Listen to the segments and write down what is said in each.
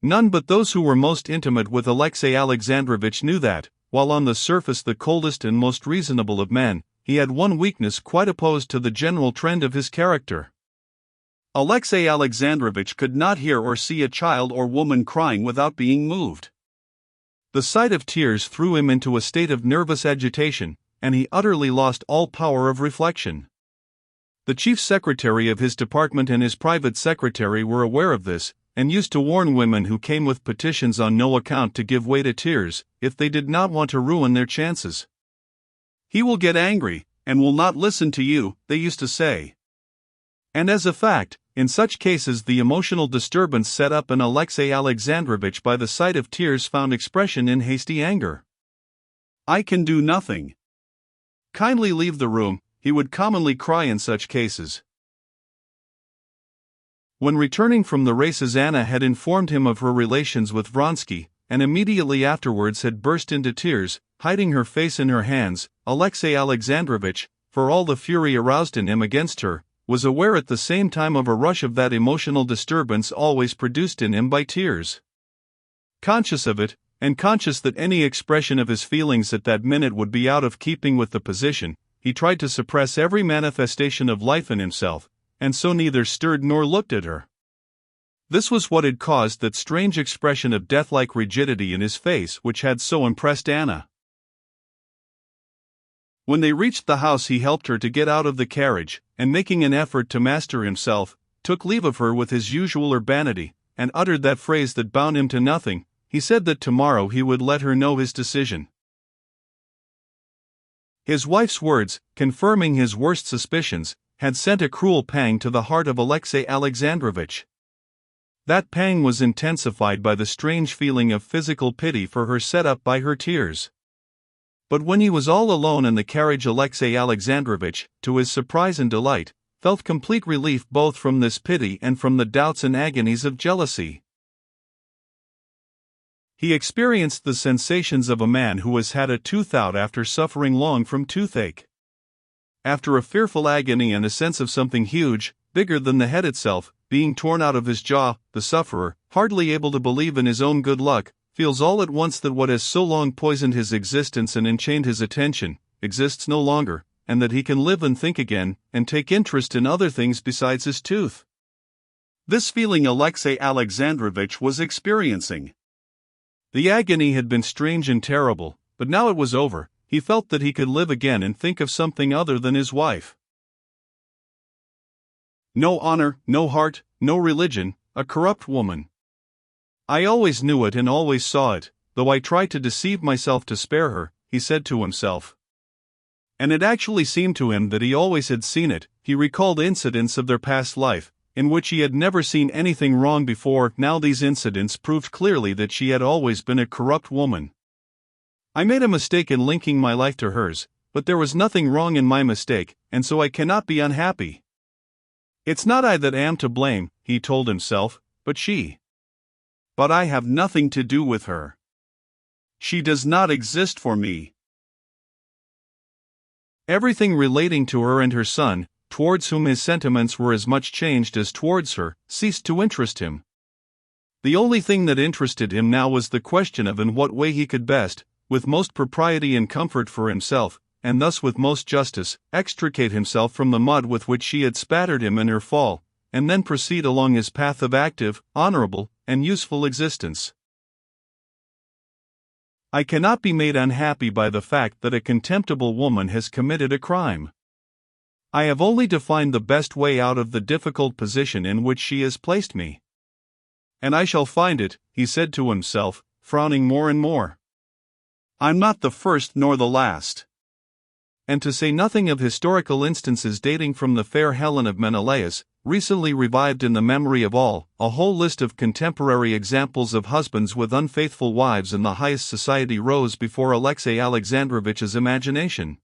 None but those who were most intimate with Alexey Alexandrovich knew that, while on the surface the coldest and most reasonable of men, he had one weakness quite opposed to the general trend of his character. Alexey Alexandrovich could not hear or see a child or woman crying without being moved. The sight of tears threw him into a state of nervous agitation, and he utterly lost all power of reflection. The chief secretary of his department and his private secretary were aware of this, and used to warn women who came with petitions on no account to give way to tears, if they did not want to ruin their chances. "He will get angry, and will not listen to you," they used to say. And as a fact, in such cases the emotional disturbance set up in Alexey Alexandrovich by the sight of tears found expression in hasty anger. "I can do nothing. Kindly leave the room," he would commonly cry in such cases. When returning from the races, Anna had informed him of her relations with Vronsky, and immediately afterwards had burst into tears, hiding her face in her hands. Alexey Alexandrovich, for all the fury aroused in him against her, was aware at the same time of a rush of that emotional disturbance always produced in him by tears. Conscious of it, and conscious that any expression of his feelings at that minute would be out of keeping with the position, he tried to suppress every manifestation of life in himself, and so neither stirred nor looked at her. This was what had caused that strange expression of death-like rigidity in his face which had so impressed Anna. When they reached the house, he helped her to get out of the carriage, and making an effort to master himself, took leave of her with his usual urbanity, and uttered that phrase that bound him to nothing. He said that tomorrow he would let her know his decision. His wife's words, confirming his worst suspicions, had sent a cruel pang to the heart of Alexey Alexandrovich. That pang was intensified by the strange feeling of physical pity for her set up by her tears. But when he was all alone in the carriage, Alexey Alexandrovich, to his surprise and delight, felt complete relief both from this pity and from the doubts and agonies of jealousy. He experienced the sensations of a man who has had a tooth out after suffering long from toothache. After a fearful agony and a sense of something huge, bigger than the head itself, being torn out of his jaw, the sufferer, hardly able to believe in his own good luck, feels all at once that what has so long poisoned his existence and enchained his attention, exists no longer, and that he can live and think again, and take interest in other things besides his tooth. This feeling Alexey Alexandrovich was experiencing. The agony had been strange and terrible, but now it was over. He felt that he could live again and think of something other than his wife. No honor, no heart, no religion, a corrupt woman. I always knew it and always saw it, though I tried to deceive myself to spare her, he said to himself. And it actually seemed to him that he always had seen it. He recalled incidents of their past life, in which he had never seen anything wrong before. Now these incidents proved clearly that she had always been a corrupt woman. I made a mistake in linking my life to hers, but there was nothing wrong in my mistake, and so I cannot be unhappy. It's not I that am to blame, he told himself, but she. But I have nothing to do with her. She does not exist for me. Everything relating to her and her son, towards whom his sentiments were as much changed as towards her, ceased to interest him. The only thing that interested him now was the question of in what way he could best, with most propriety and comfort for himself, and thus with most justice, extricate himself from the mud with which she had spattered him in her fall, and then proceed along his path of active, honorable, and useful existence. I cannot be made unhappy by the fact that a contemptible woman has committed a crime. I have only to find the best way out of the difficult position in which she has placed me. And I shall find it, he said to himself, frowning more and more. I'm not the first nor the last. And to say nothing of historical instances dating from the fair Helen of Menelaus, recently revived in the memory of all, a whole list of contemporary examples of husbands with unfaithful wives in the highest society rose before Alexey Alexandrovich's imagination.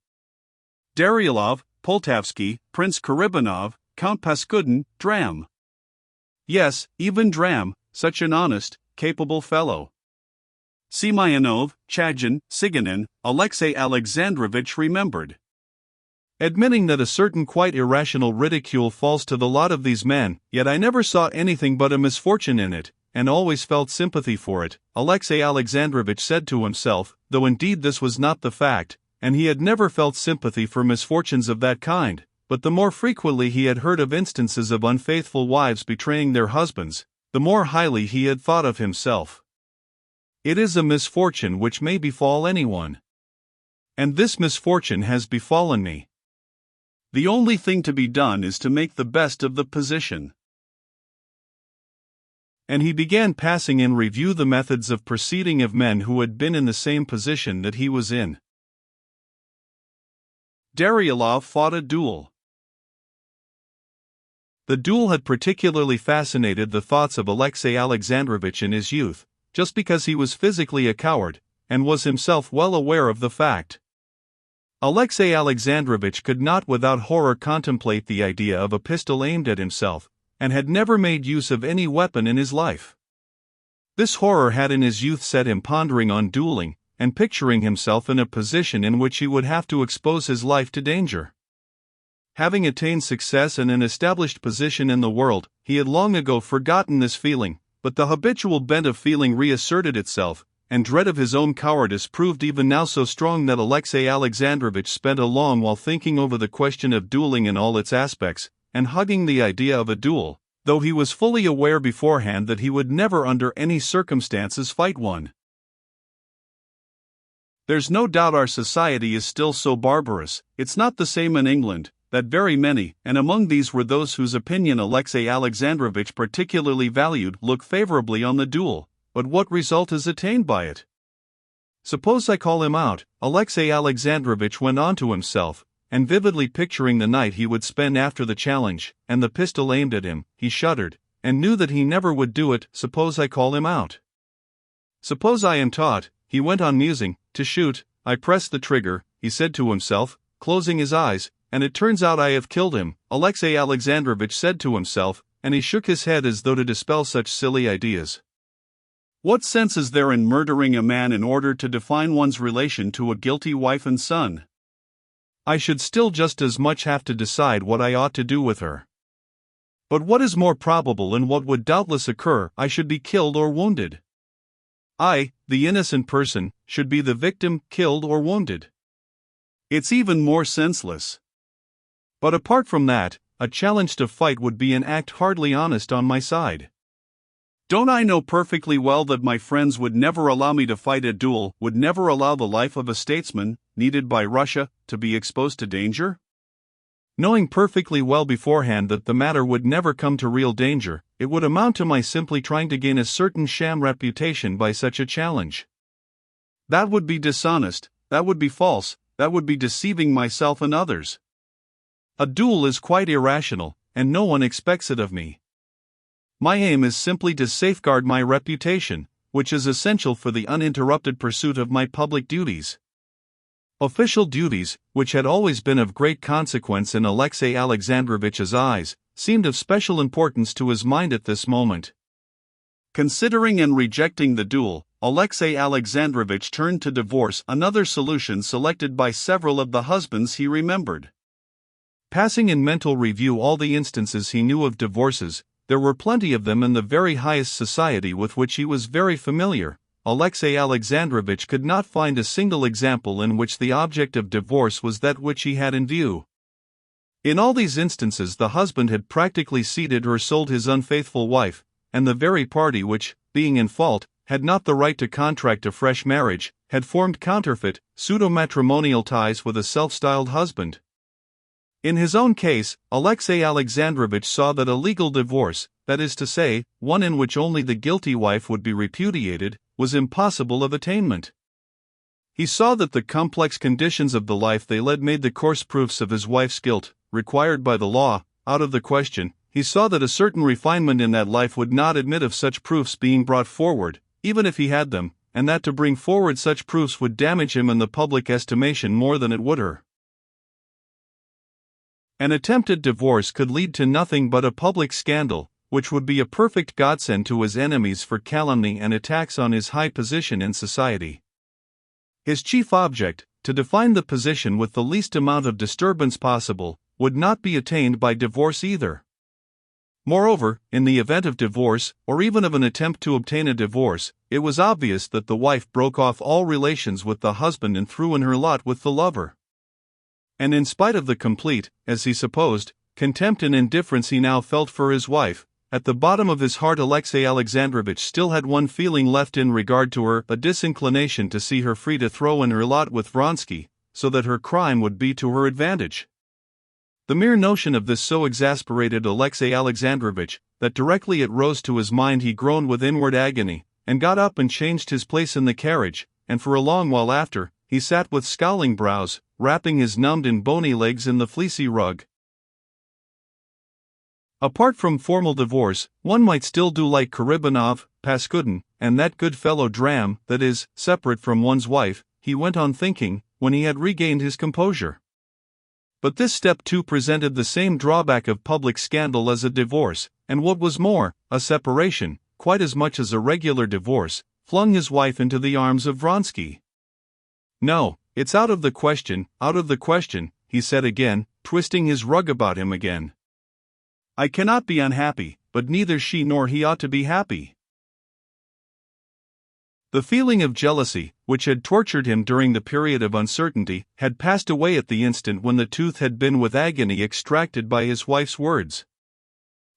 Daryalov, Poltavsky, Prince Karibanov, Count Paskudin, Dram. Yes, even Dram, such an honest, capable fellow. Semyonov, Chagin, Siganin, Alexey Alexandrovich remembered. Admitting that a certain quite irrational ridicule falls to the lot of these men, yet I never saw anything but a misfortune in it, and always felt sympathy for it, Alexey Alexandrovich said to himself, though indeed this was not the fact, and he had never felt sympathy for misfortunes of that kind, but the more frequently he had heard of instances of unfaithful wives betraying their husbands, the more highly he had thought of himself. It is a misfortune which may befall anyone. And this misfortune has befallen me. The only thing to be done is to make the best of the position. And he began passing in review the methods of proceeding of men who had been in the same position that he was in. Daryelov fought a duel. The duel had particularly fascinated the thoughts of Alexey Alexandrovich in his youth, just because he was physically a coward, and was himself well aware of the fact. Alexey Alexandrovich could not without horror contemplate the idea of a pistol aimed at himself, and had never made use of any weapon in his life. This horror had in his youth set him pondering on dueling, and picturing himself in a position in which he would have to expose his life to danger. Having attained success and an established position in the world, he had long ago forgotten this feeling, but the habitual bent of feeling reasserted itself, and dread of his own cowardice proved even now so strong that Alexey Alexandrovich spent a long while thinking over the question of dueling in all its aspects, and hugging the idea of a duel, though he was fully aware beforehand that he would never under any circumstances fight one. There's no doubt our society is still so barbarous, it's not the same in England, that very many, and among these were those whose opinion Alexey Alexandrovich particularly valued, look favorably on the duel, but what result is attained by it? Suppose I call him out, Alexey Alexandrovich went on to himself, and vividly picturing the night he would spend after the challenge, and the pistol aimed at him, he shuddered, and knew that he never would do it. Suppose I call him out. Suppose I am taught, he went on musing, to shoot, I press the trigger, he said to himself, closing his eyes, and it turns out I have killed him, Alexey Alexandrovich said to himself, and he shook his head as though to dispel such silly ideas. What sense is there in murdering a man in order to define one's relation to a guilty wife and son? I should still just as much have to decide what I ought to do with her. But what is more probable and what would doubtless occur, I should be killed or wounded. I, the innocent person, should be the victim, killed or wounded. It's even more senseless. But apart from that, a challenge to fight would be an act hardly honest on my side. Don't I know perfectly well that my friends would never allow me to fight a duel, would never allow the life of a statesman, needed by Russia, to be exposed to danger? Knowing perfectly well beforehand that the matter would never come to real danger, it would amount to my simply trying to gain a certain sham reputation by such a challenge. That would be dishonest, that would be false, that would be deceiving myself and others. A duel is quite irrational, and no one expects it of me. My aim is simply to safeguard my reputation, which is essential for the uninterrupted pursuit of my public duties. Official duties, which had always been of great consequence in Alexey Alexandrovich's eyes, seemed of special importance to his mind at this moment. Considering and rejecting the duel, Alexey Alexandrovich turned to divorce, another solution selected by several of the husbands he remembered. Passing in mental review all the instances he knew of divorces, there were plenty of them in the very highest society with which he was very familiar. Alexey Alexandrovich could not find a single example in which the object of divorce was that which he had in view. In all these instances the husband had practically ceded or sold his unfaithful wife, and the very party which, being in fault, had not the right to contract a fresh marriage, had formed counterfeit, pseudo-matrimonial ties with a self-styled husband. In his own case, Alexey Alexandrovich saw that a legal divorce, that is to say, one in which only the guilty wife would be repudiated, was impossible of attainment. He saw that the complex conditions of the life they led made the coarse proofs of his wife's guilt, required by the law, out of the question. He saw that a certain refinement in that life would not admit of such proofs being brought forward, even if he had them, and that to bring forward such proofs would damage him in the public estimation more than it would her. An attempted divorce could lead to nothing but a public scandal, which would be a perfect godsend to his enemies for calumny and attacks on his high position in society. His chief object, to define the position with the least amount of disturbance possible, would not be attained by divorce either. Moreover, in the event of divorce, or even of an attempt to obtain a divorce, it was obvious that the wife broke off all relations with the husband and threw in her lot with the lover. And in spite of the complete, as he supposed, contempt and indifference he now felt for his wife, at the bottom of his heart Alexey Alexandrovitch still had one feeling left in regard to her, a disinclination to see her free to throw in her lot with Vronsky, so that her crime would be to her advantage. The mere notion of this so exasperated Alexey Alexandrovitch, that directly it rose to his mind he groaned with inward agony, and got up and changed his place in the carriage, and for a long while after, he sat with scowling brows, wrapping his numbed and bony legs in the fleecy rug. Apart from formal divorce, one might still do like Karibanov, Paskudin, and that good fellow Dram, that is, separate from one's wife, he went on thinking, when he had regained his composure. But this step too presented the same drawback of public scandal as a divorce, and what was more, a separation, quite as much as a regular divorce, flung his wife into the arms of Vronsky. "No, it's out of the question," he said again, twisting his rug about him again. "I cannot be unhappy, but neither she nor he ought to be happy." The feeling of jealousy, which had tortured him during the period of uncertainty, had passed away at the instant when the tooth had been with agony extracted by his wife's words.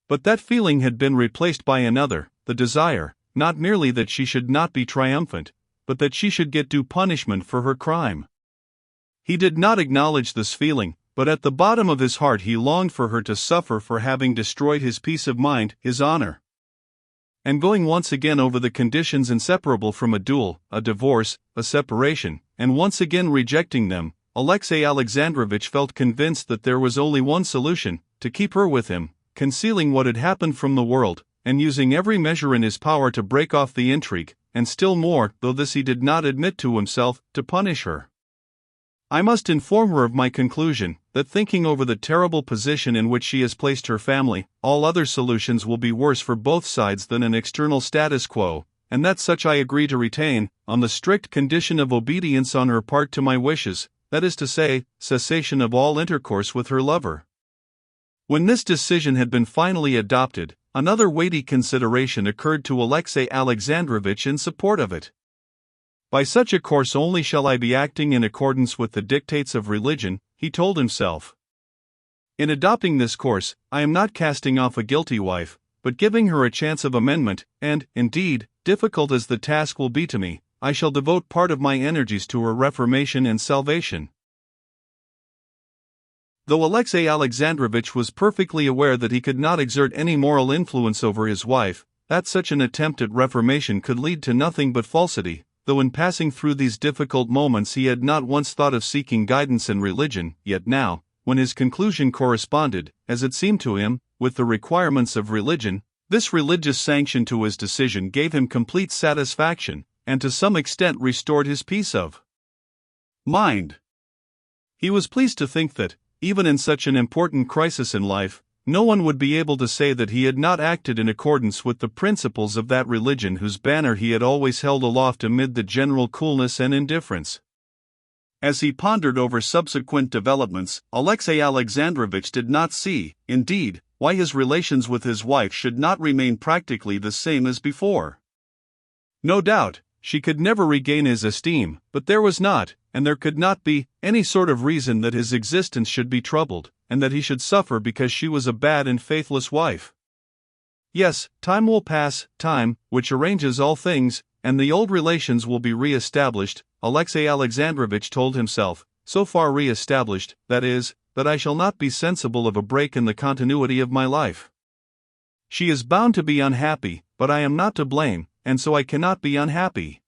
But that feeling had been replaced by another, the desire, not merely that she should not be triumphant, but that she should get due punishment for her crime. He did not acknowledge this feeling, but at the bottom of his heart he longed for her to suffer for having destroyed his peace of mind, his honor. And going once again over the conditions inseparable from a duel, a divorce, a separation, and once again rejecting them, Alexey Alexandrovitch felt convinced that there was only one solution: to keep her with him, concealing what had happened from the world, and using every measure in his power to break off the intrigue, and still more, though this he did not admit to himself, to punish her. "I must inform her of my conclusion, that thinking over the terrible position in which she has placed her family, all other solutions will be worse for both sides than an external status quo, and that such I agree to retain, on the strict condition of obedience on her part to my wishes, that is to say, cessation of all intercourse with her lover." When this decision had been finally adopted, another weighty consideration occurred to Alexey Alexandrovitch in support of it. "By such a course only shall I be acting in accordance with the dictates of religion," he told himself. "In adopting this course, I am not casting off a guilty wife, but giving her a chance of amendment, and, indeed, difficult as the task will be to me, I shall devote part of my energies to her reformation and salvation." Though Alexey Alexandrovitch was perfectly aware that he could not exert any moral influence over his wife, that such an attempt at reformation could lead to nothing but falsity, though in passing through these difficult moments he had not once thought of seeking guidance in religion, yet now, when his conclusion corresponded, as it seemed to him, with the requirements of religion, this religious sanction to his decision gave him complete satisfaction, and to some extent restored his peace of mind. He was pleased to think that, even in such an important crisis in life, no one would be able to say that he had not acted in accordance with the principles of that religion whose banner he had always held aloft amid the general coolness and indifference. As he pondered over subsequent developments, Alexey Alexandrovitch did not see, indeed, why his relations with his wife should not remain practically the same as before. No doubt, she could never regain his esteem, but there was not, and there could not be, any sort of reason that his existence should be troubled, and that he should suffer because she was a bad and faithless wife. Yes, time will pass, time, which arranges all things, and the old relations will be re-established, Alexey Alexandrovitch told himself, so far re-established, that is, that I shall not be sensible of a break in the continuity of my life. She is bound to be unhappy, but I am not to blame, and so I cannot be unhappy.